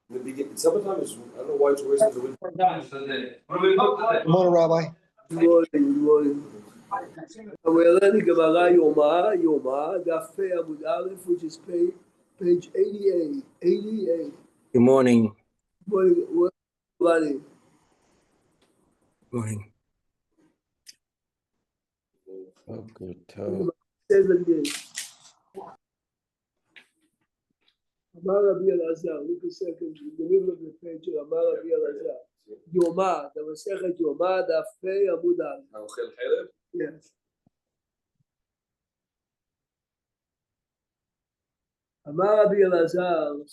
The beginning, summertime is, I don't know why it's worse than the winter. Good morning, Rabbi. Good morning. We're learning Gemara Yoma, Daf Pei Amud Aleph, which is page 88. 88. Good morning. Morning. Morning. Says again. Amar Rabbi Elazar, look a second, in the middle of the page, Amar Rabbi Elazar. Yoma, the Masechet Yoma, Daf Pei Amud Aleph. Yes. Amar Rabbi Elazar,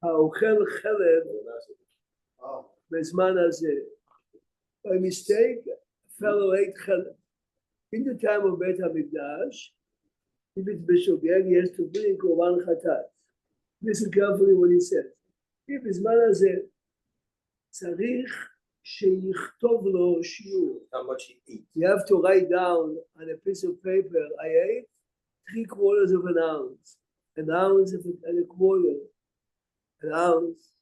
האוכל חלב בזמן הזה. By mistake, a fellow ate חלב. In the time of Beit HaMikdash, if it's b'shogeg, he has to bring korban chatat. Listen carefully what he says. אם בזמן הזה צריך שיכתוב לו שיעור. How much he eats. You have to write down on a piece of paper, I ate 3/4 of an ounce, an ounce and a quarter, an ounce.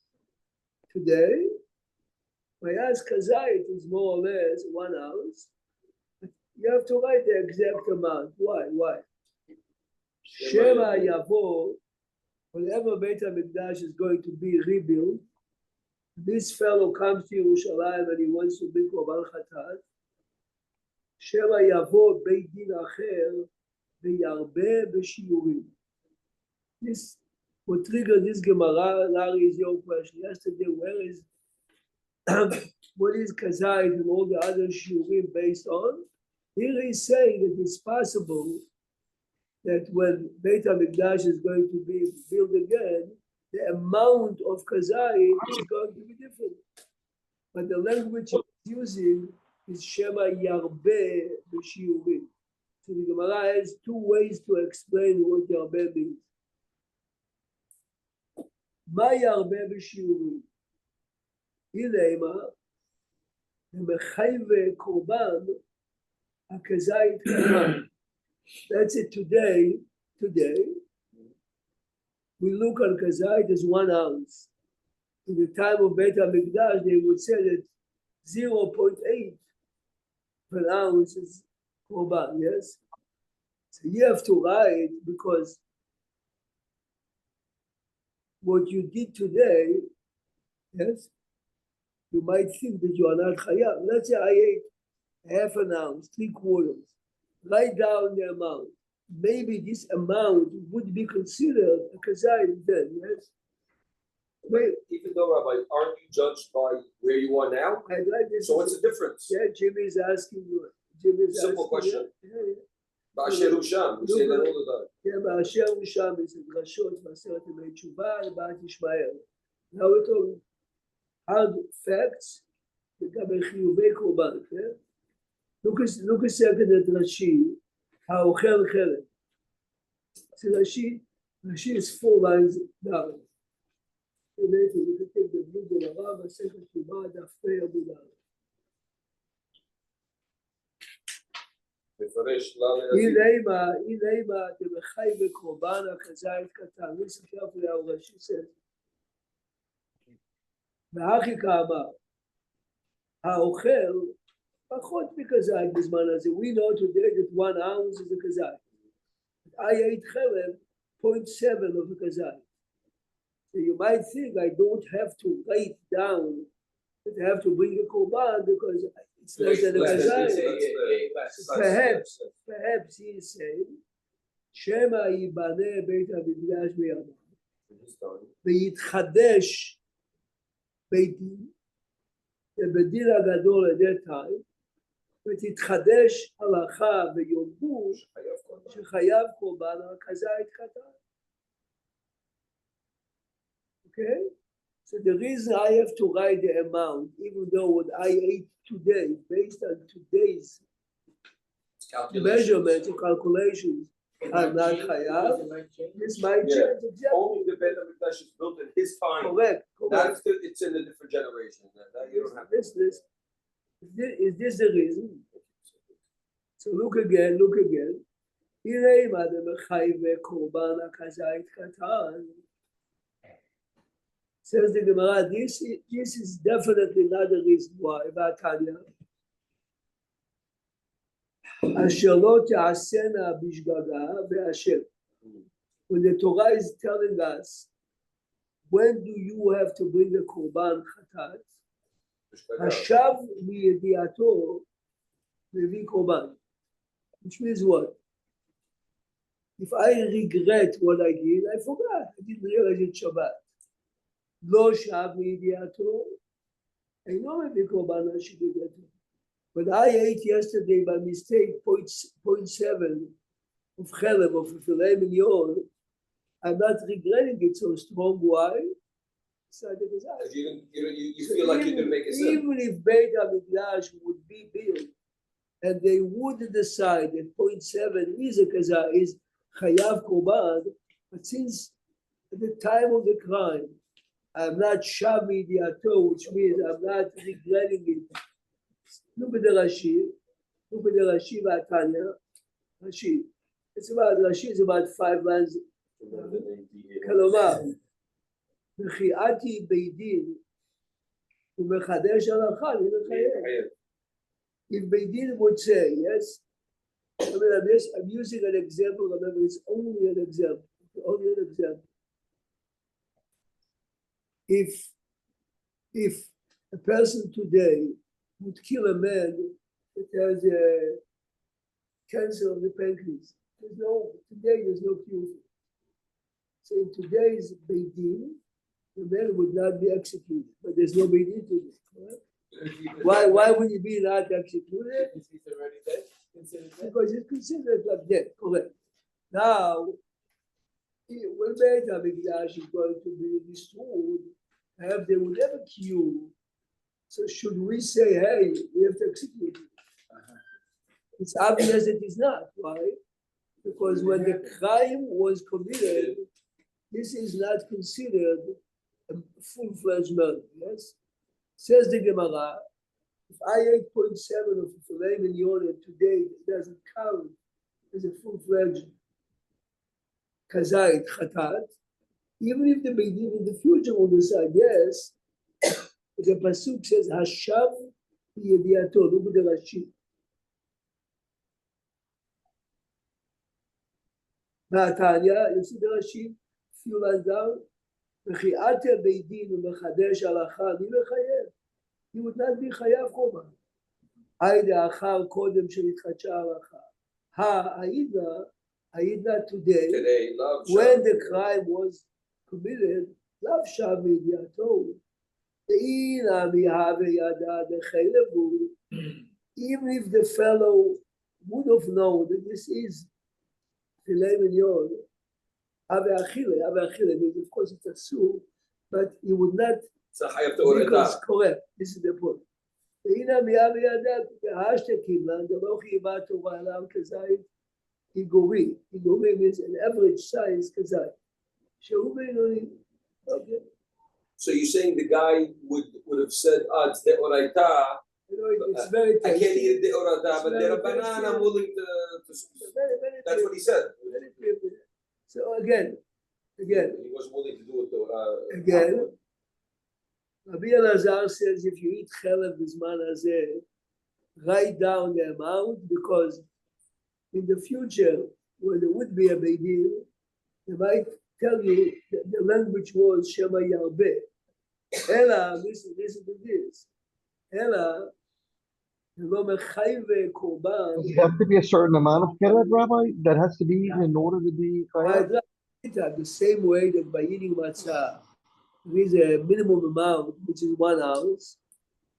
Today, my ask kazait is more or less 1 ounce. You have to write the exact amount. Why? Shema Yavo, whenever Beit HaMikdash is going to be rebuilt, this fellow comes to Yerushalayim and he wants to bring korban chatat. Shema Yavo Beit Din Acher v'yarbe b'shiurim. This what triggered this Gemara. Larry, is your question yesterday? Where is what is kazait and all the other shiurim based on? Here he's saying that it's possible that when Beit HaMikdash is going to be built again, the amount of kazait is going to be different. But the language he's using is Shema Yarbe B'Shiurim. So the Gemara has two ways to explain what Yarbe means. Ma Yarbe B'Shiurim. Ilema, Mechayve Korban, HaKazait Kaman. That's it today. We look on kazait as 1 ounce. In the time of Beit HaMikdash, they would say that 0.8 per ounce is korban, yes? So you have to write because what you did today, yes, you might think that you are not chayav. Let's say I ate half an ounce, 3/4. Write down the amount. Maybe this amount would be considered a kazait then, yes? Wait, even though, Rabbi, aren't you judged by where you are now? I'd like this. So what's the difference? Yeah, Jimmy is asking you. Simple question. Yeah. Ba'asher Husham, we say that all the time. Yeah, Ba'asher Husham is in Rashot, Maseret Yemei Tshuva, and Ba'at Yishmael. Now we're talking hard facts, לגבי חיובי קורבן, כן? Look a second at Rashi, האוכל חלב. See Rashi is 4 lines down. And later we can take the blue Gemara, Masechet Yoma, Daf Pei Amud Aleph. Ilema, דמחייב קורבן הכזית קטן. Listen carefully how Rashi says. והכי כאמר, האוכל פחות מכזית בזמן הזה. We know today that 1 ounce is a kazait. I ate חלב 0.7 of a kazait. So you might think I don't have to write down that I have to bring a korban because it's less than a kazait. Perhaps he is saying, Shema yibane Beit HaMikdash b'yamav v'yitchadesh Beit Din, the Bedin HaGadol at that time, ותתחדש הלכה ויאמרו שחייב קורבן הכזית קטן. Okay? So the reason I have to write the amount, even though what I ate today, based on today's measurements or calculations, are not chayav, this might change. Exactly. Only the Beit HaMikdash is built in his time. Correct. It's in a different generation. That you don't have. Is this the reason? So look again. הנה מה דמחייב קורבן הכזית קטן. Says the Gemara, this is definitely not the reason why, Vatanya. Asher lo te'asena bishgaga ve'asher. When the Torah is telling us, when do you have to bring the korban chatat? Hashav miyediato mevi korban. Which means what? If I regret what I did, I forgot. I didn't realize it's Shabbat. Lo shav miyediato. I know mevi korban hashiviyatu. But I ate yesterday by mistake 0.7 of chelem of filet mignon. I'm not regretting it so strong. Why? You feel like you didn't make a sin. Even if Beit HaMikdash would be built and they would decide that 0.7 is a kaza, is chayav korban, but since at the time of the crime, I'm not shav midiato, which means I'm not regretting it. Look at the Rashi Vatanya. Rashi. Rashi is about 5 lines. כלומר, מחיאתי בית דין ומחדש הלכה, אני מחייב. If בית דין would say, yes, I'm using an example, remember it's only an example, If a person today would kill a man that has a cancer of the pancreas, today there's no cure. So in today's Beit Din, the man would not be executed, but there's no Beit Din today. Right? Why would he be not executed? Because it's considered like death, correct. Now, when Beit HaMikdash is going to be destroyed, they will never cure. So should we say, hey, we have to execute it? It's obvious that it's not, right? Because when the crime was committed, this is not considered a full-fledged murder, yes? Says the Gemara, if I ate 0.7 of filet mignon and today it doesn't count as a full-fledged kazait chatat, even if the Beit Din in the future will decide yes, the pasuk says hashav yediato. Look at the Rashi. Vatanya, you see the Rashi, few lines down. Mechiate Beit Din u'mechadesh halacha ni mechayev. He would not be chayav korban. Hayda achar kodem shenitchadsha halacha. Ha'ida today, when the crime was committed, lav shav midiato. Even if the fellow would have known that this is filet mignon, of course it's a soup, but he would not, because correct, this is the point. Igori means an average size kazai. Okay. So you're saying the guy would have said, it's deoraita. It's very I can't eat it deoraita, but derabanan I'm willing to. That's what he said. So again, he was willing to do it. Again, Rabbi Elazar says if you eat chelev b'zman hazeh, write down the amount, because in the future, when there would be a Beit Din, they might tell you that the language was Shema Yarbeh. Ella, listen to this. Ella, does it have to be a certain amount of keled, Rabbi? That has to be eaten in order to be chayav? The same way that by eating matzah, there is a minimum amount, which is 1 ounce.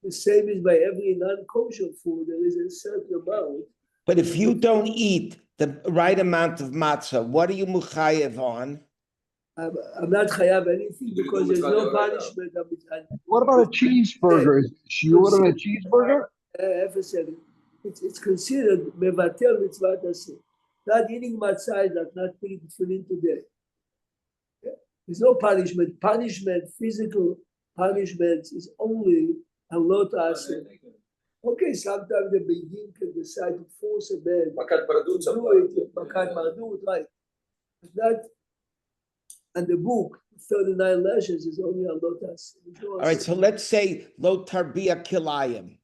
The same is by every non-kosher food, there is a certain amount. But if you don't eat the right amount of matzah, what are you muchayev on? I'm not chayav anything because there's no punishment. What about a cheeseburger? Is she order a cheeseburger? It's considered mevatel mitzvah taseh. Not eating matzah is not putting tefillin today. There's no punishment. Punishment, physical punishment, is only a lot aseh. Okay, sometimes the Beijing can decide to force a man Makat Baradut to do it, Makat Mardut, right? But that, and the book, 39 lashes is only a lotus. All right, so let's say lo tarbia kilayim.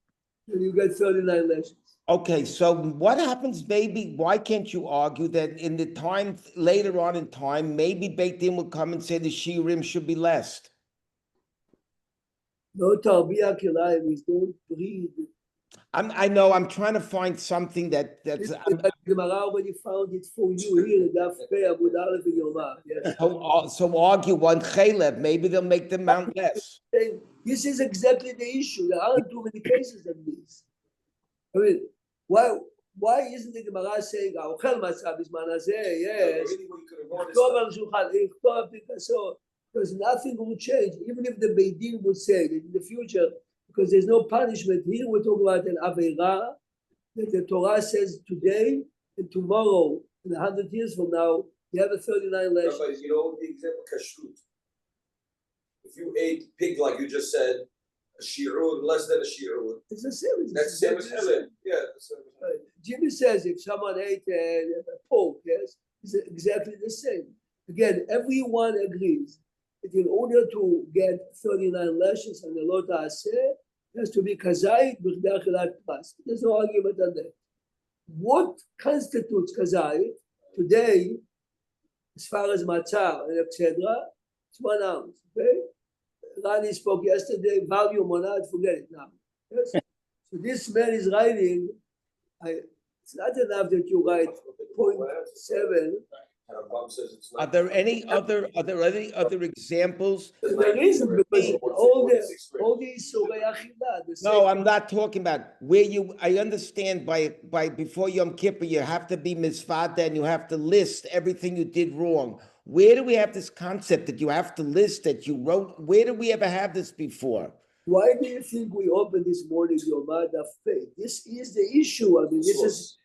Then you get 39 lashes. Okay, so what happens maybe, why can't you argue that in the time, later on in time, maybe Beit Din will come and say the shiurim should be less? No Tarbiyah Kilayim is don't breed. I know, I'm trying to find something that's, The Gemara already found it for you here in Daf Pei Amud Aleph in Yomah. Yes. so argue one chalev, maybe they'll make the amount less. This is exactly the issue. There aren't too many cases of this. I mean, why isn't the Gemara saying, "Aochel matzah bizman hazeh"? Yes. Tov al shulchan, tov Picasso. Because nothing will change, even if the Beit Din would say that in the future, because there's no punishment. Here we talk about an Aveira that the Torah says today and tomorrow, and 100 years from now, you have a 39 lashes. Rabbi, you know the example kashrut. If you ate pig like you just said, a shi'ur, less than a shi'ur, It's the same. that's the same as helen. Yeah. that's the same as helen. Jimmy says if someone ate a pork, yes, it's exactly the same. Again, everyone agrees that in order to get 39 lashes on the Lo Ta'aseh, it has to be kazait b'chdei achilat pras. There's no argument on that. What constitutes kazait today, as far as matzah and etc., it's 1 ounce. Okay, Rani spoke yesterday. Value monad, forget it now. Yes. So this man is writing. It's not enough that you write 0.7. Rambam says it's Are not. there any other examples? There isn't, because all the Surei Achila, the No, same. I'm not talking about where I understand by before Yom Kippur, you have to be misvada and you have to list everything you did wrong. Where do we have this concept that you have to list that you wrote? Where did we ever have this before? Why do you think we opened this morning Yomad of faith? This is the issue. I mean, this is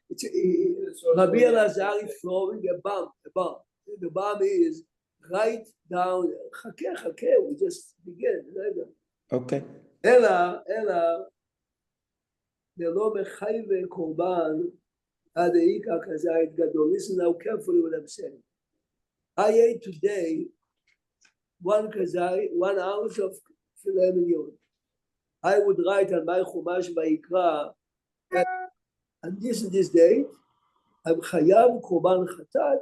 Rabbi Elazar is throwing a bomb. The bomb is right down. We just begin. Okay. Ella, the lo mechayve korban adeika kazayit gadol. Listen now carefully what I'm saying. I ate today 1 kazayit, 1 ounce of filet mignon. I would write on my Chumash Vayikra that on this date, I'm chayav korban chatat.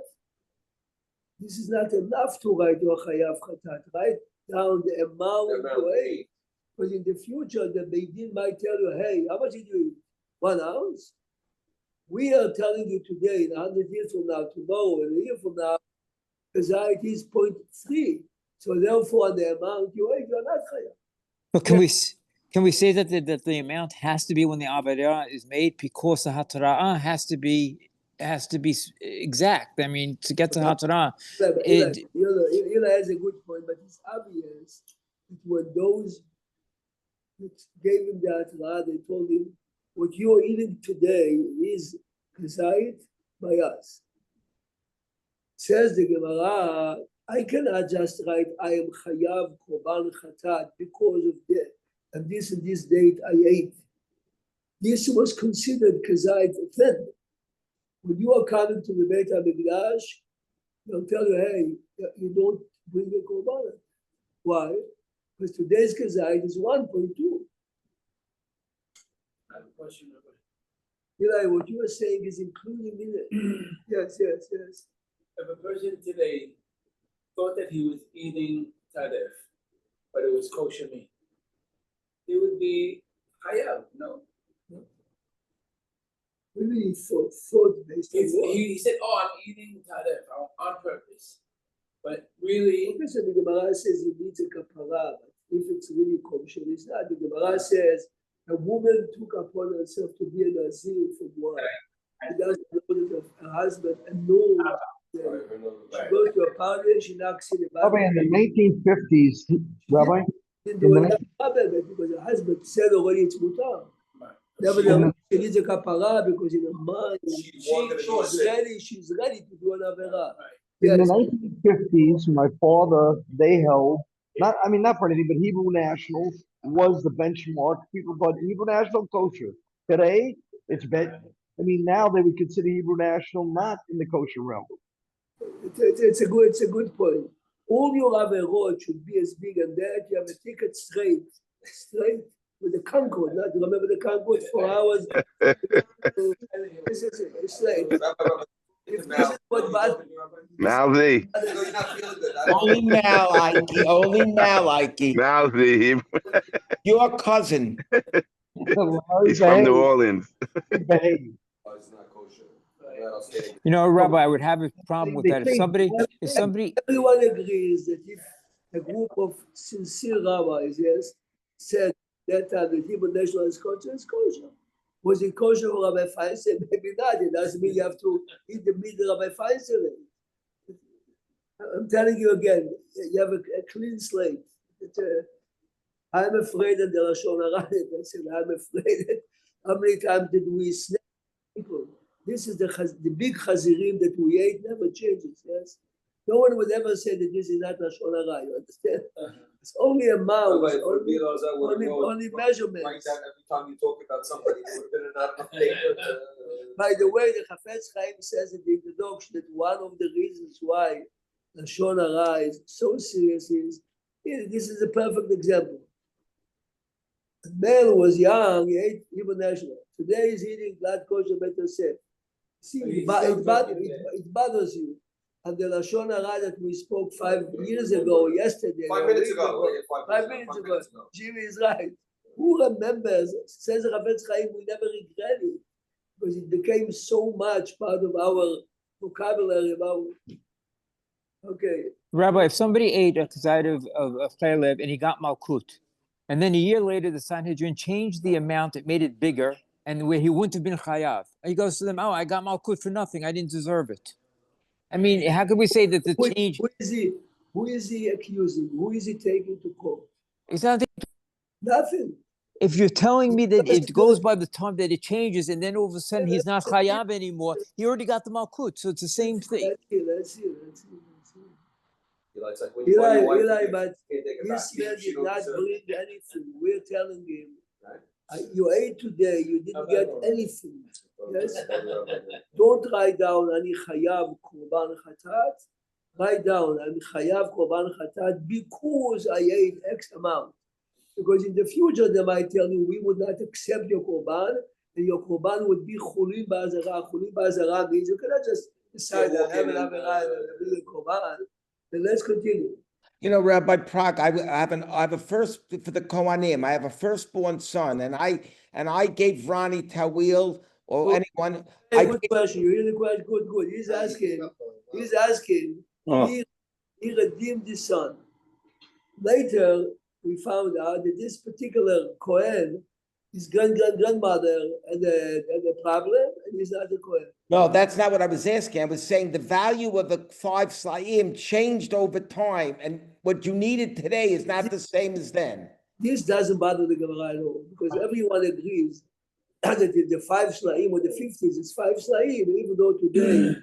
This is not enough to write your chayav chatat. Write down the amount you ate. Because in the future, the Beit Din might tell you, hey, how much did you eat? 1 ounce? We are telling you today, 100 years from now, tomorrow, and a year from now, kazayit is 0.3. So therefore, the amount you ate, you're not chayav. But can we say that the amount has to be when the Avedera is made because the Hatara'ah has to be exact? I mean, to get to Hatara'ah, Eli has a good point, but it's obvious that when those that gave him the Hatara'ah, they told him, what you're eating today is kazayit by us. Says the Gemara, I cannot just write, I am chayav korban chatat because of that. And this date I ate. This was considered kazayit then. When you are coming to the Beit HaMikdash, they'll tell you, hey, you don't bring a korban. Why? Because today's kazayit is 1.2. I have a question. Eli, what you are saying is including in it. Yes. If a person today thought that he was eating tadef, but it was kosher meat, he would be chayav, no? Really thought based on what? He said, oh, I'm eating tadef on purpose. But really, Okay, so the Gemara says he needs a kapara, but if it's really kosher, it's not. The Gemara says a woman took upon herself to be a Nazir for what? She doesn't know that her husband and no. She goes to a party, she knocks in the Rabbi, in the 1950s, Rabbi, didn't do it because her husband said already it's mutar. Nevertheless, she needs a kapara because in her mind, she's ready to do an avera. in the 1950s, my father, they held, not for anything, but Hebrew National was the benchmark. People thought Hebrew National kosher. Today, it's bad. I mean, now they would consider Hebrew National not in the kosher realm. It's a good point. All your averot should be as big as that. You have a ticket straight with the Concord. Not remember the Concord for hours. This is it, straight. If this is what bad, Mouthy, No, you're not feeling good. I don't- Only Mal, Ike, only Mal, Ike. mouthy. Your cousin. He's from New Orleans. Behave. Oh, it's not kosher. Yeah, I'll say it. You know, Rabbi, I would have a problem with They that. If think- somebody, everyone agrees that if a group of sincere rabbis, yes, said that time the Hebrew national is kosher. Was it kosher for Rabbi Feinstein? Maybe not. It doesn't mean you have to eat the meat that Rabbi Feinstein ate. I'm telling you again, you have a clean slate. I'm afraid that the Lashon Hara, I said, I'm afraid that how many times did we snap people? This is the big chazirim that we ate never changes, yes? No one would ever say that this is not Lashon Hara, you understand? It's only amounts, Rabbi, for me, those I would only write that measurements. every time you talk about somebody, it would have been an paper. By the way, the Chafetz Chaim says in the introduction that one of the reasons why Lashon Hara is so serious is, this is a perfect example. A man who was young, he ate Hebrew National. Today he's eating glad kosher better set. See, it bothers you. And the Lashon Hara that we spoke 5 years ago, yesterday. 5 or minutes week ago. Yeah, 5 minutes ago. Jimmy is right. Who remembers, says Chafetz Chaim, we never regret it. Because it became so much part of our vocabulary. Okay. Rabbi, if somebody ate a side of chaylev and he got malkut, and then a year later the Sanhedrin changed the amount, it made it bigger, and where he wouldn't have been chayav. He goes to them, oh, I got malkut for nothing. I didn't deserve it. I mean, how could we say that the change? Who is he accusing? Who is he taking to court? It's not that- Nothing. if you're telling me that it goes by the time that it changes, and then all of a sudden he's not chayav anymore, he already got the malkut, so it's the same thing. Let's see. Eli, it's like when you buy your wife, Eli, you but can't take it back. this man She did don't not deserve it. bring anything. We're telling him, Right. you ate today, you didn't get anything. Yes? Don't write down, Ani chayav korban chatat. Write down, Ani chayav korban chatat because I ate X amount. Because in the future, they might tell you, we would not accept your korban, and your korban would be chulin ba'azara. Chulin ba'azara means you cannot just decide that I have an averah and a korban. Then let's continue. You know, Rabbi Prag, I have a first for the Kohanim. I have a firstborn son, and I gave Ronnie Tawil or anyone. Hey, I good question. You hear the question? Good. He's asking. Oh. He redeemed his son. Later, we found out that this particular Kohen, his grandmother had a problem, and he's not a Kohen. No, that's not what I was asking. I was saying the value of the 5 slaim changed over time, and what you needed today is not the same as then. This doesn't bother the Gemara at all, because everyone agrees that the 5 slaim or the 50s is 5 slaim, even though today.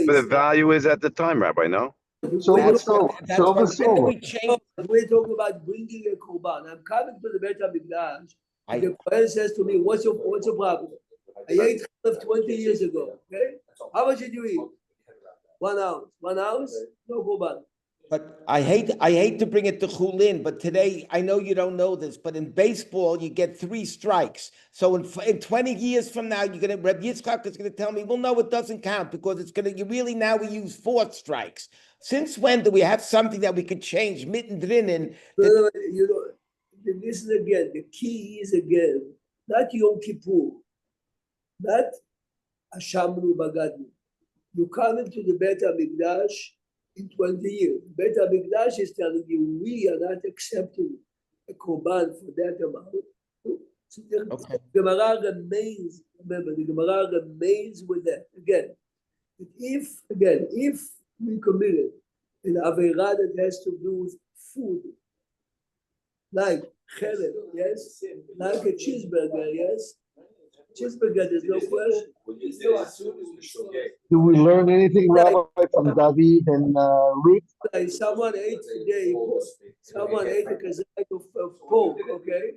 But the value is at the time, Rabbi, no? Silver, That's silver, that's silver, when silver. we changed. We're talking about bringing a korban. I'm coming to the Beit HaMikdash. I- The Kohen says to me, what's your problem? I ate 20 years ago, okay? How much did you eat? 1 ounce. 1 ounce? No korban. But I hate to bring it to Chulin, but today, I know you don't know this, but in baseball, you get 3 strikes. So in 20 years from now, Reb Yitzchak is gonna tell me, well, no, it doesn't count because we use 4 strikes. Since when do we have something that we could change mittendrin in? No, listen again. The key is again, not Yom Kippur, not Ashamnu Bagadnu. You come into the Beit HaMikdash in 20 years. Beit HaMikdash is telling you, we are not accepting a korban for that amount. So the Okay. Gemara remains, remember, the Gemara remains with that. Again, if we committed an Aveirah that has to do with food, like chelek, yes, like a cheeseburger, yes, cheeseburger, there's no question. Do we learn anything, Rabbi, from David and Ruth? Like someone ate today, someone ate a kazak of pork, okay?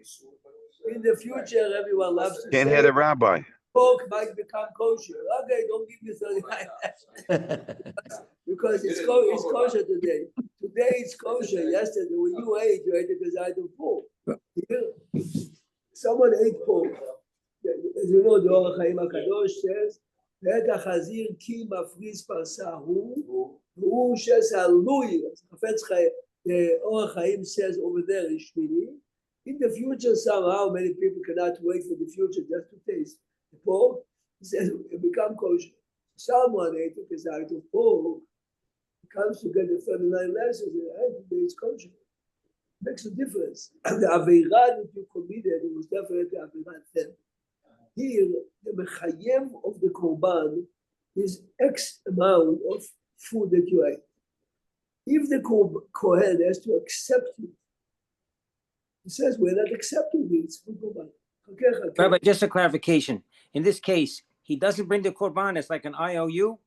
In the future, everyone loves to Can't say hear the rabbi. pork might become kosher. Okay, don't give me 39 because it's kosher today. Today it's kosher. Yesterday, when you ate the desire of pork. Someone ate pork. As you know, the Orach Chaim HaKadosh says, "ואת החזיר כי מפריס פרסה הוא שעלוי." חפץ חיים, the Orach Chaim says over there in Shmini, in the future somehow many people cannot wait for the future just to taste the pork. He says it become kosher. Someone ate a kesayit of pork, comes to get the 39 lessons, and it's kosher. Makes a difference. The Aveirah that you committed, it was definitely Aveirah then. Here, the Mechayev of the Korban is X amount of food that you ate. If the Kohen has to accept it, he says, we're not accepting it, it's food Korban. Rabbi, just a clarification. In this case, he doesn't bring the Korban, it's like an IOU.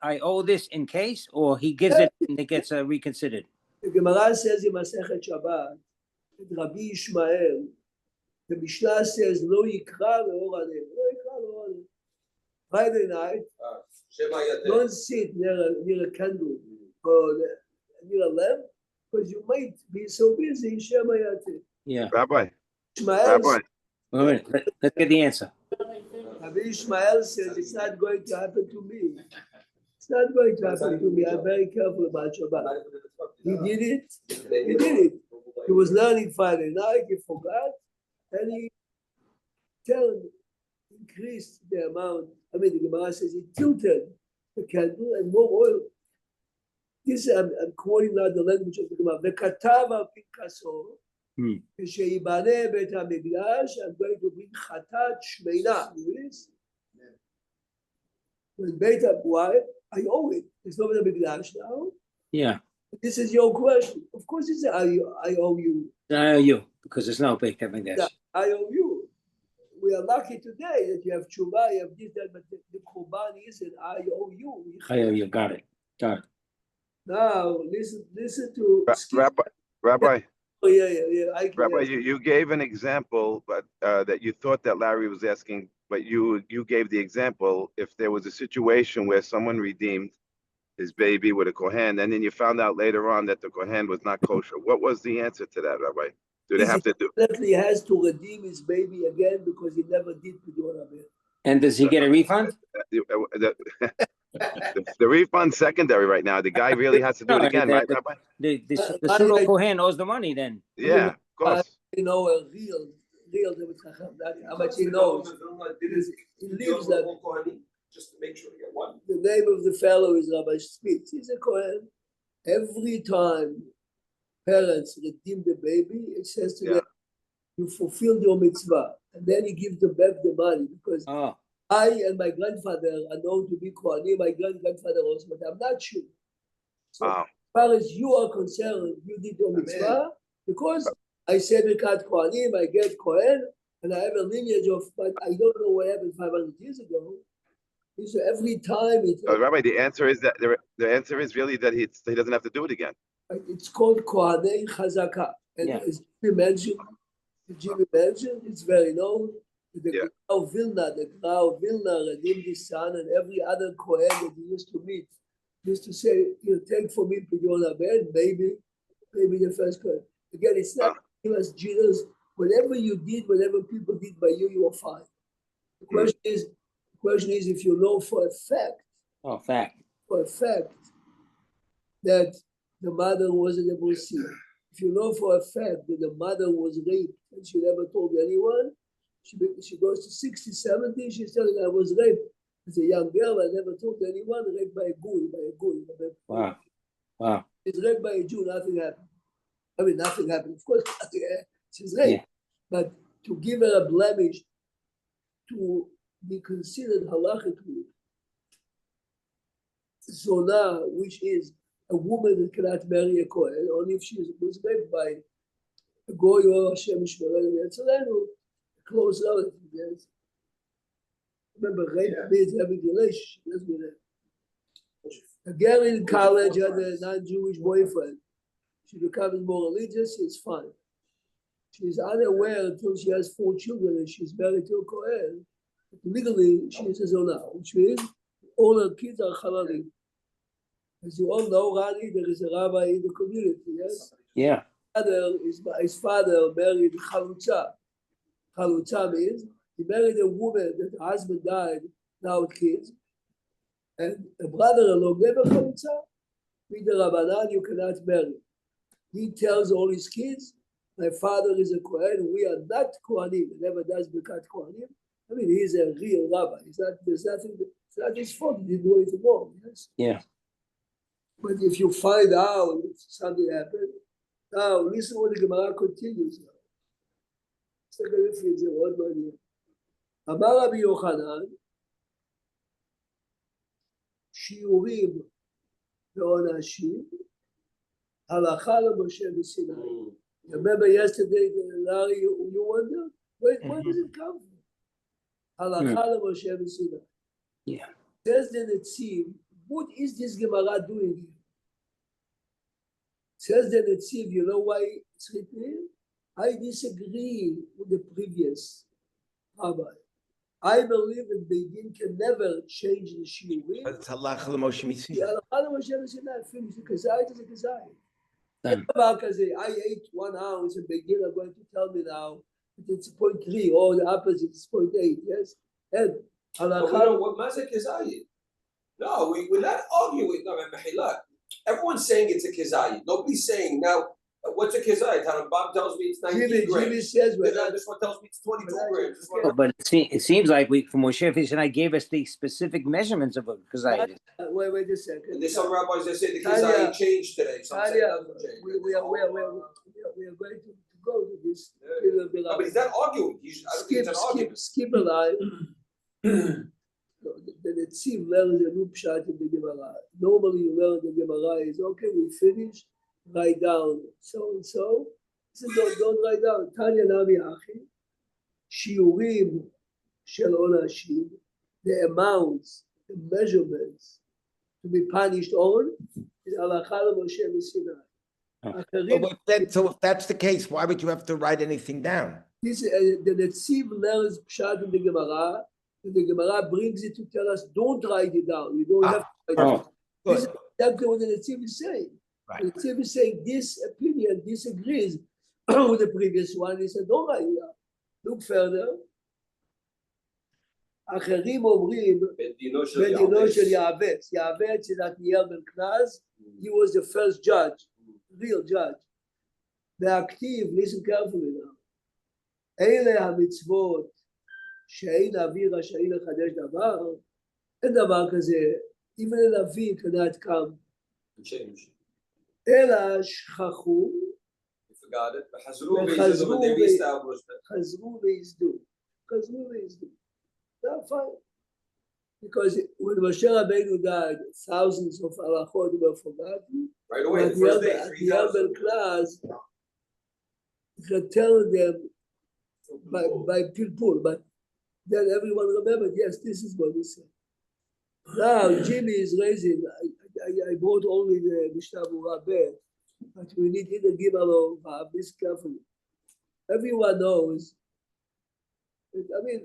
I owe this in case, or he gives it and it gets reconsidered. The Gemara says in Masechet Shabbat, Rabbi Ishmael, the Mishnah says, "Lo yikra le'or alev." Lo yikra le'or alev. Friday night, don't sit near a candle or near a lamp, because you might be so busy. Shema Yate. Yeah. Rabbi, Ishmael, Rabbi, Wait a minute. Let's get the answer. Rabbi Ishmael says, "It's not going to happen to me. It's not going to happen to me. I'm very careful about Shabbat." He did it. He did it. He was learning Friday night. He forgot. And he increased the amount. I mean, the Gemara says he tilted the candle and more oil. This I'm quoting now the language of the Gemara. V'katav al Pinkaso, Sheibane Bet HaMikdash, I'm going to bring chatat shmeina. When Beit why? I owe it. It's not in the Mikdash now. Yeah. This is your question. Of course, it's I owe you. I owe you because there's no big having this. Yeah, I owe you. We are lucky today that you have tshuva, you have this, that, but the korban is an I owe you. I owe you. Got it. Got it. Now listen to Rabbi, Oh, yeah. Rabbi, you gave an example, but that you thought that Larry was asking, but you gave the example if there was a situation where someone redeemed his baby with a kohen, and then you found out later on that the kohen was not kosher. What was the answer to that, Rabbi? Do they have to do? Definitely has to redeem his baby again because he never did Pidyon Abed. And does he get a refund? The refund's secondary right now. The guy really has to do it again, right, Rabbi? The pseudo kohen owes the money then. Yeah, of course. You know, a real David Chacham, how much he knows. He lives that. Just to make sure you get one. The name of the fellow is Rabbi Spitz. He's a Kohen. Every time parents redeem the baby, it says to them, you fulfilled your mitzvah. And then he gives them back the money because I and my grandfather are known to be Kohanim, my grandfather also, but I'm not sure. So as far as you are concerned, you did your mitzvah because I said Birkat Kohanim, I get Kohen, and I have a lineage of, but I don't know what happened 500 years ago. So every time Rabbi, the answer is that the answer is really that he doesn't have to do it again. It's called Kohanei Chazaka. And as Jimmy mentioned, it's very known. The Grau Vilna redeemed his son, and every other Kohen that he used to meet used to say, take for me Pidyon Abed, maybe the first Kohen. Again, it's not us Jesus. Whatever you did, whatever people did by you, you are fine. The question is if you know for a fact, that the mother wasn't able to see. If you know for a fact that the mother was raped and she never told anyone, she goes to 60, 70, she's telling I was raped. As a young girl, I never told anyone, raped by a ghoul. Wow. She's raped by a Jew, nothing happened. I mean, nothing happened. Of course, she's raped. But to give her a blemish, to be considered halachically zona, which is a woman that cannot marry a Kohen, only if she was raped by a goy or Hashem Shmerenu Yetzirenu, a close relative. Yes. Remember, rape means having a relationship. Let's be there. A girl in college had a non-Jewish boyfriend. She becomes more religious, it's fine. she's unaware until she has 4 children and she's married to a Kohen. Legally, she is a Zonah, which means all her kids are Halalim. As you all know, Rani, there is a rabbi in the community, yes? Yeah. His father married Chalutza. Chalutza means he married a woman that the husband died, now with kids. And a brother-in-law never Chalutza. With the Rabbanan, you cannot marry. He tells all his kids, my father is a Kohen, we are not Kohanim. He never does Birkat Kohanim. I mean, he's a real rabbi. There's nothing, it's not his fault, he didn't do anything wrong, yes? Yeah. But if you find out something happened, now listen what the Gemara continues now. Second reference, what money? Amar Rabbi Yochanan, Shiurim ve'onashim, halacha leMoshe b'Sinai. Remember yesterday, Larry, you wonder, where does it come from? Halacha leMoshe b'Sinai. Yeah. Says the Netziv, what is this Gemara doing here? Says the Netziv, you know why it's written here? I disagree with the previous rabbi. I believe that Begin can never change the shiurim. But it's halacha l'Moshe The Sinai. halacha l'Moshe Sinai, finish. The kazayit is a kazayit. Done. I ate 1 ounce and Begin are going to tell me now that it's 0.3 or the opposite is 0.8, yes? And halacha. What Mazak is Ayid? No, we're not arguing. No, Mahila. Everyone's saying it's a Kizayit. Nobody's saying now, what's a Kizayit? Bob tells me it's 19 grams. Jimmy says we're not. This one tells me it's 22 grams. This one- Oh, but it seems like from Moshe and I gave us the specific measurements of it because I Wait a second. And there's some rabbis that say the Tanya, Kizayit changed today. Some say it Tanya, doesn't change. we are going to go to this. No, but he's not arguing. I don't think it's an argument. Skip a line. The Netziv learns a new pshat in the Gemara. Normally you learn the Gemara is, okay, we finish, write down so and so. He said, don't write down. Tanya Nami Achi, Shiurim Shel Onashim, the amounts, the measurements to be punished on is Halacha l'Moshe b'Sinai. So if that's the case, why would you have to write anything down? This the Netziv learns pshat in the Gemara. And the Gemara brings it to tell us, don't write it down. You don't have to write it down. This is exactly what the Netziv is saying. Right. The Netziv is saying this opinion disagrees with the previous one. He said, don't write it down. Look further. אחרים אומרים, בדינו של יעבץ. יעבץ is Atniel ben Knaz. He was the first judge, real judge. והכתיב, listen carefully now. אלה המצוות שאין אבי רשאי לחדש דבר, אין דבר כזה, even an אבי cannot come. Change. אלא שכחו, וחזרו והזדו. חזרו והזדו. That's fine. Because when Moshe Rabbeinu died, thousands of halachot were forgotten. Right away, At the first day, the Albert class, he tell them by pilpul, but then everyone remembered, yes, this is what he said. Now, Jimmy is raising, I brought only the Mishnah Berurah Bet, but we need either Gimel or Vav, listen carefully. Everyone knows, I mean,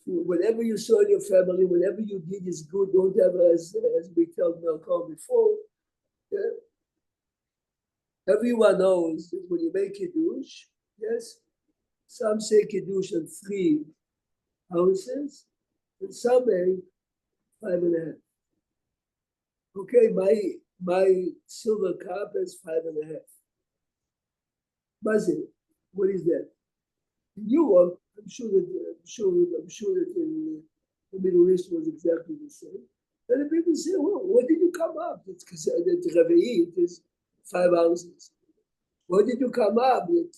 whatever you saw in your family, whatever you did is good, don't ever, as we told Malcolm before, yeah? Everyone knows that when you make Kiddush, yes, some say Kiddush on 3 ounces, and some make 5.5. Okay, my silver cup is 5.5. Mazil, what is that? In Europe, I'm sure that in the Middle East was exactly the same. And the people say, well, what did you come up? It's because the Reve'i is 5 ounces. What did you come up with?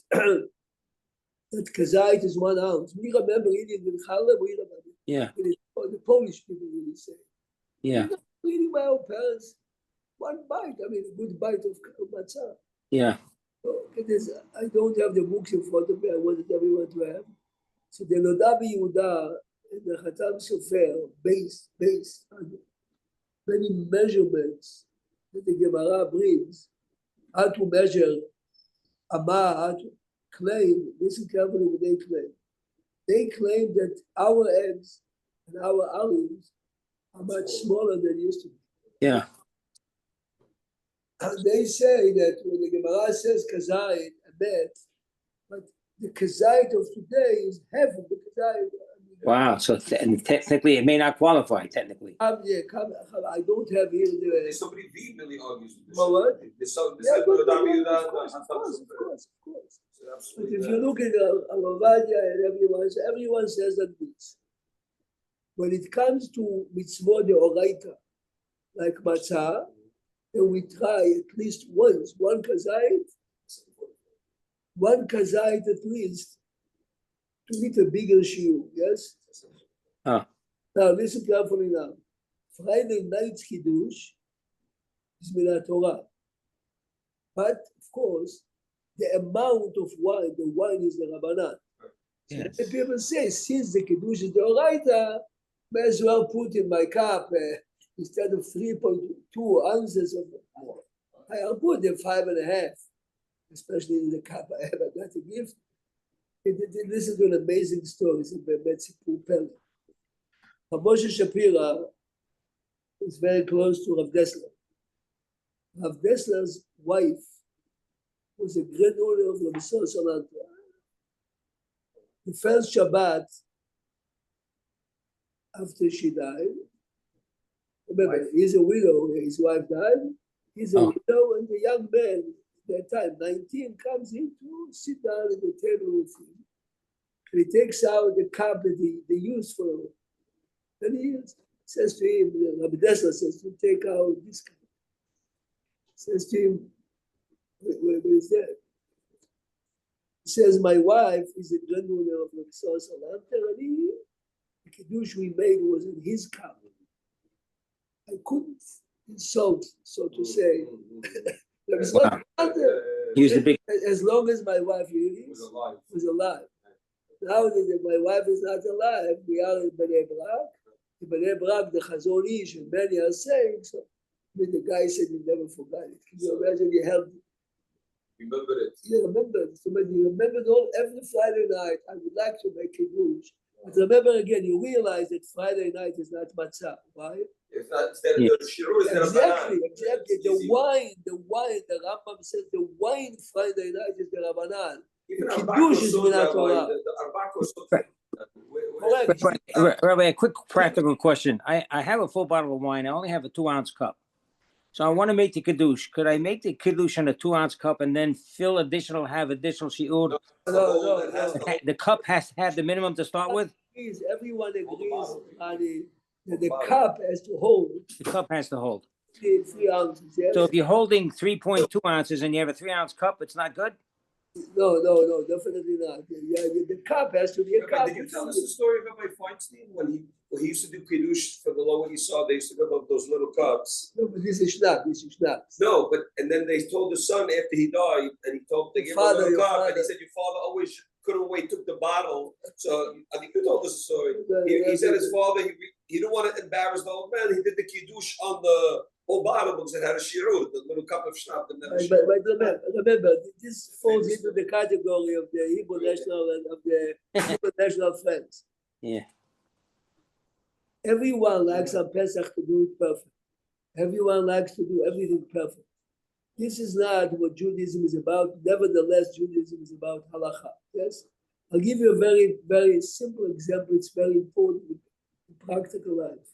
That kazait is 1 ounce. We remember eating in Challah, we remember. Yeah. The Polish people really say. Yeah. Eating my own parents, 1 bite. I mean, a good bite of matzah. Yeah. So, I don't have the books in front of me. I wanted everyone to have. So the Noda B'Yehuda and the Chatam Sofer based on many measurements that the Gemara brings, how to measure Amah, claim, listen carefully what they claim. They claim that our eggs and our olives are much smaller than they used to be. Yeah. And they say that when the Gemara says kazayit, a bet, but the kazayit of today is half of the kazayit. Wow. So and technically, it may not qualify. Technically. I don't have here the. Somebody vehemently argues with this. Well, what? There's some, Yeah, of of course. course. But if you look at Avadia and everyone says like this. When it comes to mitzvot deoraita, like matzah, then we try at least once, one kazayit at least, to meet a bigger shiur, yes? Ah. Now listen carefully now. Friday night's kiddush is min Torah. But of course, the amount of wine, the wine is the Rabbanan. Yes. The people say, since the kiddush is the oraita, may as well put in my cup instead of 3.2 ounces of more. I'll put them 5.5, especially in the cup I got a gift. Listen to an amazing story. It's about Tzipur Pele. Moshe Shapira is very close to Rav Dessler. Rav Dessler's wife was a granddaughter of Rabbi Salanter. The first Shabbat after she died, remember, he's a widow, his wife died, he's a widow, and the young man, at that time, 19, comes in to sit down at the table with him. And he takes out the cup that they use for him. And he says to him, Rabbi Dessler says to take out this cup. Says to him, what is that? He says, my wife is a granddaughter of Rabbi Salanter, and the kiddush we made was in his cup. I couldn't insult, so to say. Wow. He was the big. As long as my wife was alive. Now that my wife is not alive, we are in Bnei Brak. In Bnei Brak, the Chazon Ish and many are saying, so the guy said he never forgot it. Can you imagine he held it? Remember it. Yeah, remember. Somebody remembered every Friday night. I would like to make kiddush. But remember again, you realize that Friday night is not matzah. Why? If not, instead of the shiur, is Exactly. The wine, the Rambam says the wine Friday night is the Rabbanan. Kiddush is Minat Torah. Correct. Rabbi, a quick practical question. I have a full bottle of wine. I only have a 2-ounce cup. So I want to make the kiddush. Could I make the kiddush in a 2-ounce cup and then have additional shiur? No. The cup has to have the minimum to start with? Everyone agrees on the cup has to hold. The cup has to hold. 3 ounces. Yes? So if you're holding 3.2 ounces and you have a 3-ounce cup, it's not good? No, definitely not. Yeah, the cup has to be a cup. Did you tell us the story of Rabbi Feinstein when he used to do kiddush for the Lower East Side? They used to give up those little cups. No, but this is schnapps. No, but and then they told the son after he died, and they gave him a little cup, and he said your father always couldn't wait, took the bottle. So I think you told us the story. He said his father he didn't want to embarrass the old man. He did the kiddush on the whole bottle because it had a shiur, the little cup of schnapps. But remember, this falls into the category of the Hebrew national friends. Yeah. Everyone likes on Pesach to do it perfect. Everyone likes to do everything perfect. This is not what Judaism is about. Nevertheless, Judaism is about halakha. Yes? I'll give you a very, very simple example. It's very important in practical life.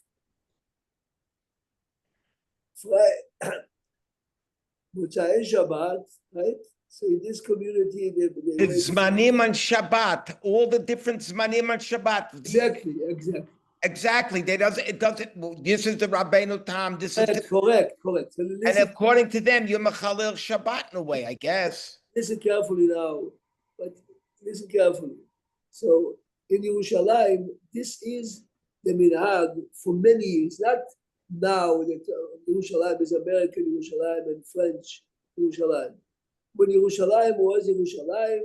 Motzei Shabbat, right? So in this community, It's Zmanim on Shabbat, all the different Zmanim on Shabbat. Exactly. It doesn't, this is the Rabbeinu Tam, this is correct. So and according to them, you're Mechalel Shabbat in a way, I guess. Listen carefully now, So in Yerushalayim, this is the minhag for many years, not now that Yerushalayim is American Yerushalayim and French Yerushalayim. When Yerushalayim was Yerushalayim,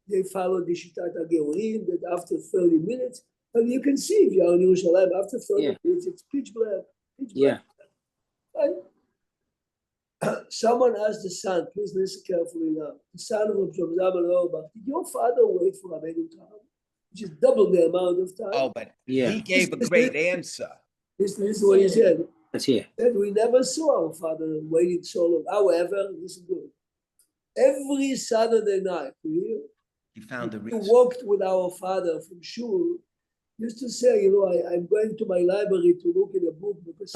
they followed the Shitat HaGeonim that after 30 minutes, and you can see if you're in Yerushalayim, after 30 minutes, it's pitch black. Yeah. Right? someone asked the son, please listen carefully now. The son of Rabbi Zalman Auerbach, did your father wait for Rabbeinu Tam? Which is double the amount of time. Oh, but Yeah. he gave a great answer. This is what he said. Let's hear. And we never saw our father waiting so long. However, this is good. Every Saturday night, you hear? He found a We reason. walked with our father from shul. Used to say, I'm going to my library to look in a book because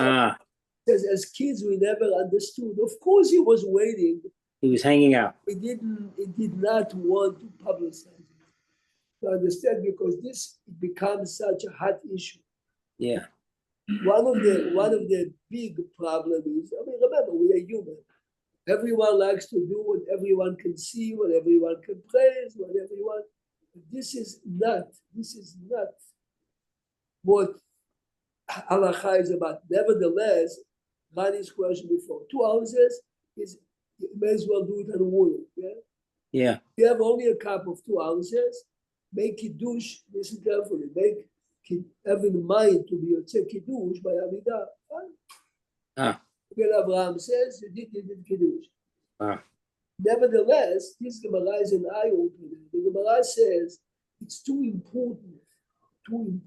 says as kids we never understood. Of course, he was waiting. He was hanging out. He did not want to publicize it. To understand, because this becomes such a hot issue. Yeah. One of the big problems is, remember, we are human. Everyone likes to do what everyone can see, what everyone can praise, what everyone. This is not what halacha is about. Nevertheless, Rani's question before, 2 ounces is, you may as well do it on wood. Yeah. Yeah. If you have only a cup of 2 ounces, make kiddush. Listen carefully. Have in mind to be yotze kiddush by Amidah. When Abraham says you did kiddush. Nevertheless, this Gemara is an eye opener. The Gemara says it's too important to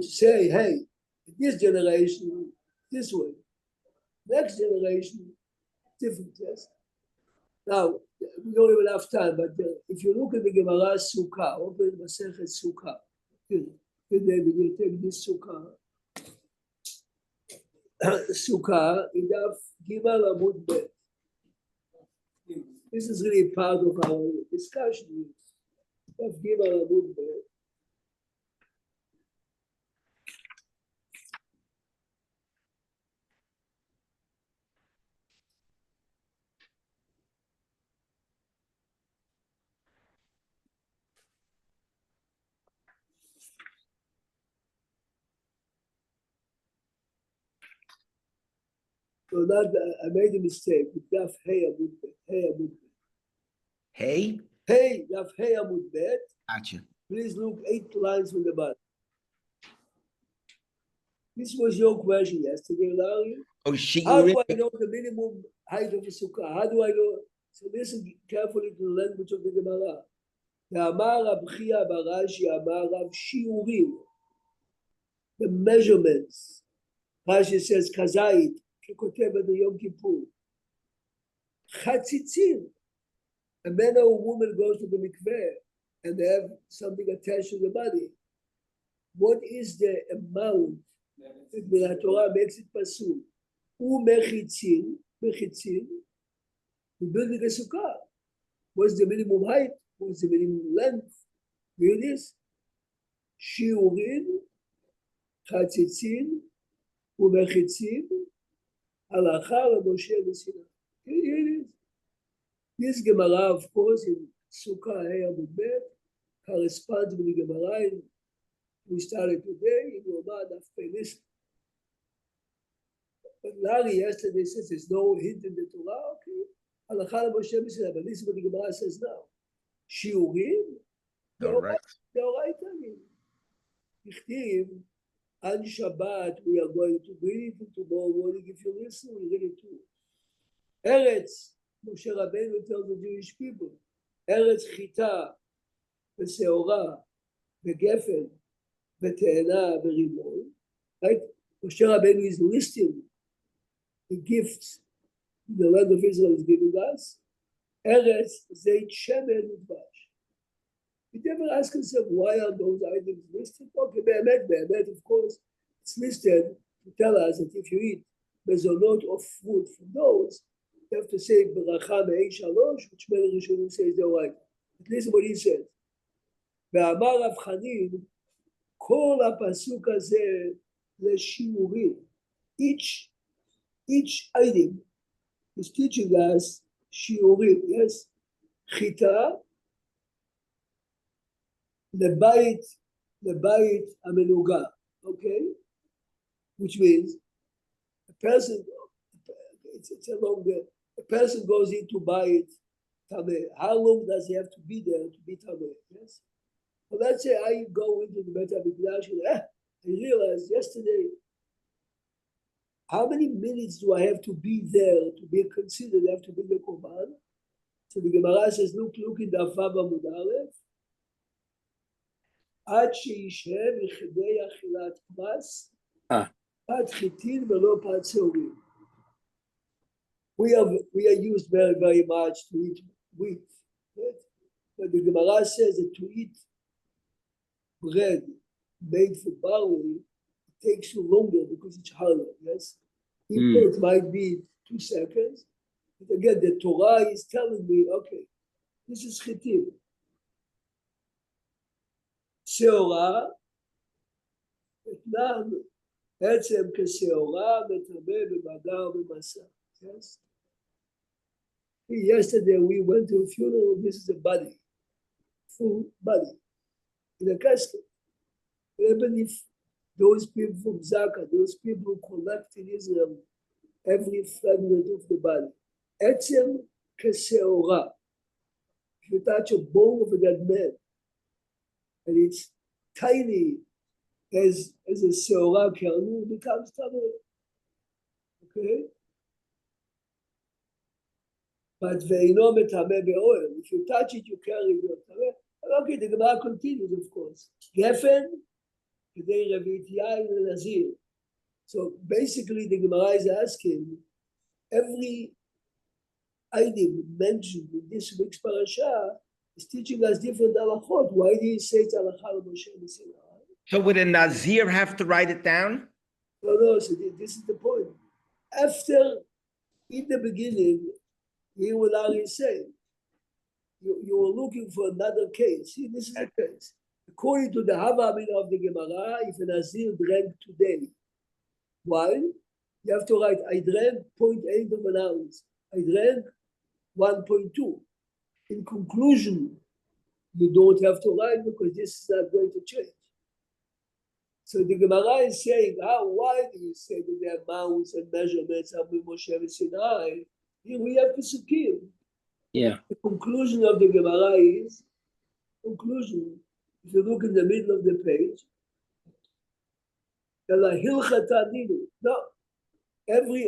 say, hey, this generation this way, next generation different. Yes. Now we don't even have time, but if you look at the Gemara Sukkah, open Masechet Sukkah. Good day, we will take this Sukkah. Sukkah, Idaf Gimel Amud Bet. This is really part of our discussion. Idaf Gimel Amud Bet. So that I made a mistake. Daf Hey Amud Bet. Hey Amud Bet. Hey? Hey, Daf Hey Amud Bet. Gotcha. Please look 8 lines from the bottom. This was your question yesterday, Larry. Oh, How do I know the minimum height of a sukkah? How do I know? So listen carefully to the language of the Gemara. The measurements. Rashi says, Kazait, Kekoteba the Yom Kippur. Chatzitzin. A man or a woman goes to the mikveh and they have something attached to the body. What is the amount that the Torah makes it pasul? Mechitzin, we're building a sukkah. What's the minimum height? What's the minimum length? Hear this? Shiurin, Chatzitzin, Umechitzin, Halacha Moshe Messina. Here it is. This Gemara, of course, in Sukkah Hey Amud Bet, corresponds with the Gemara we started today in Romah Daf Pei. Listen. But Larry yesterday says there's no hint in the Torah. Okay. Halacha Moshe Messina. But listen what the Gemara says now. Shiurim, All right. Ichtiv, on Shabbat, we are going to read it, and tomorrow morning, if you listen, we read it too. Eretz, Moshe Rabbeinu tells the Jewish people, Eretz Chita, Veseora, Vegefel, Veteena, Verimon. Right? Moshe Rabbeinu is listing the gifts the land of Israel is giving us. Eretz, Zeit, Shemen, Udvash. We never ask ourselves why are those items listed? Okay, Be'emet, of course, it's listed to tell us that if you eat mezonot of fruit from those, you have to say Beracha Me'ei Shalosh, which many Rishonim say is the right. At least what he says. Ve'amar Rav Chanin, Kol HaPasuk Hazeh LeShiurim. Each item is teaching us Shiurim, yes? Chita, Lebait Amenuga, okay? Which means a person, it's a longer, a person goes in to buy it, Tameh. How long does he have to be there to be Tameh? Yes? Well, let's say I go into the Beit HaMikdash and I realized yesterday how many minutes do I have to be there to be considered? I have to be the korban. So the Gemara says, look in the Vav Amud Aleph. עד שישהה בכדי אכילת כבש, פת חיטין ולא פת שעורים. We are used very, very much to eat wheat. Right? But the Gemara says that to eat bread made from barley takes you longer because it's harder, yes? It might be 2 seconds. But again, the Torah is telling me, okay, this is chitim. שעורה, אתנן, בעצם כשעורה מטמא במגע ובמסע. Yes? Yesterday we went to a funeral. This is a body, full body, in a casket. Even if those people from Zaka, those people who collect in Israel every fragment of the body, עצם כשעורה. If you touch a bone of a dead man, and it's tiny as a seora kernel, it becomes tameh. Okay? But ve'ino metameh be'oil. If you touch it, you carry your tameh. Okay, the Gemara continues, of course. Gefen, kedei revit yain le'nazir. So basically, the Gemara is asking, every item mentioned in this week's parasha is teaching us different halachot. Why do you say it's halachah Moshe and Sinai? So would a Nazir have to write it down? No, so this is the point. After, in the beginning, he will only say, you were looking for another case. See, this is the case. According to the Hava Amina of the Gemara, if a Nazir drank today wine, you have to write, I drank 0.8 of an ounce. I drank 1.2. In conclusion, you don't have to write because this is not going to change. So the Gemara is saying, why do you say that there are amounts and measurements of Moshe and Sinai? Here we have Pesukim. Yeah. The conclusion of the Gemara is, if you look in the middle of the page, no,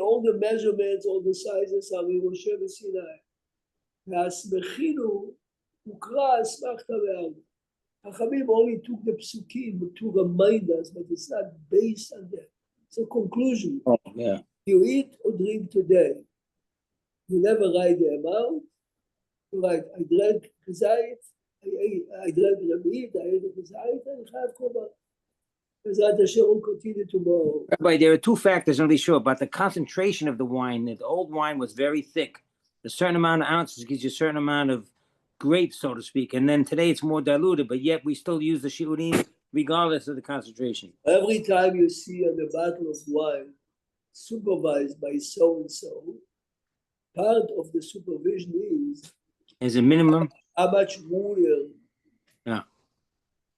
all the measurements, all the sizes are Moshe and Sinai. והסמכינו הוקרא אסמכתא בעלמא. Chachamim only took the psukim to remind us, but it's not based on that. So conclusion, you eat or drink today, you never write the amount. You write, I drank kazayit, I drank rabid, I ate kazayit, and I have korban. Bezrat Hashem will continue tomorrow. Rabbi, there are 2 factors I'm not really sure about the concentration of the wine. The old wine was very thick. A certain amount of ounces gives you a certain amount of grape, so to speak. And then today it's more diluted, but yet we still use the shiurim regardless of the concentration. Every time you see on the bottle of wine supervised by so-and-so, part of the supervision is a minimum. How much water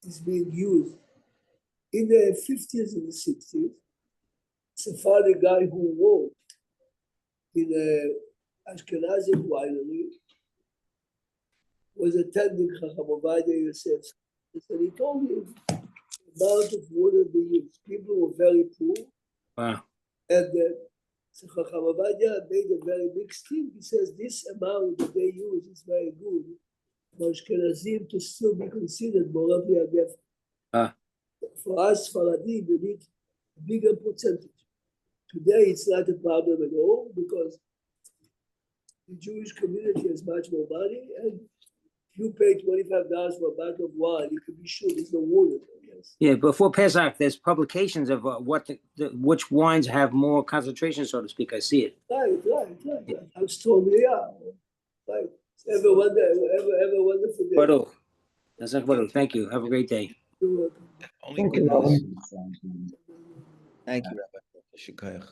is being used. In the 50s and the 60s, Sephardi guy who wrote in a Ashkenazi winery was attending Chacham Ovadia Yosef. And he told him the amount of water they used. People were very poor. Wow. And so Chacham Ovadia made a very big scheme. He says this amount that they use is very good for Ashkenazim to still be considered Morav Yagef. For us, Faradim, we need a bigger percentage. Today, it's not a problem at all because the Jewish community has much more money, and if you pay $25 for a bottle of wine, you can be sure there's no water there. Yes. Yeah, before Pesach, there's publications of which wines have more concentration, so to speak. I see it. Right. I'm still there. Right. Have a wonderful day. Baruch. That's like Baruch. Thank you. Have a great day. You're welcome. Only good news. Thank you, Rabbi. Shukayach.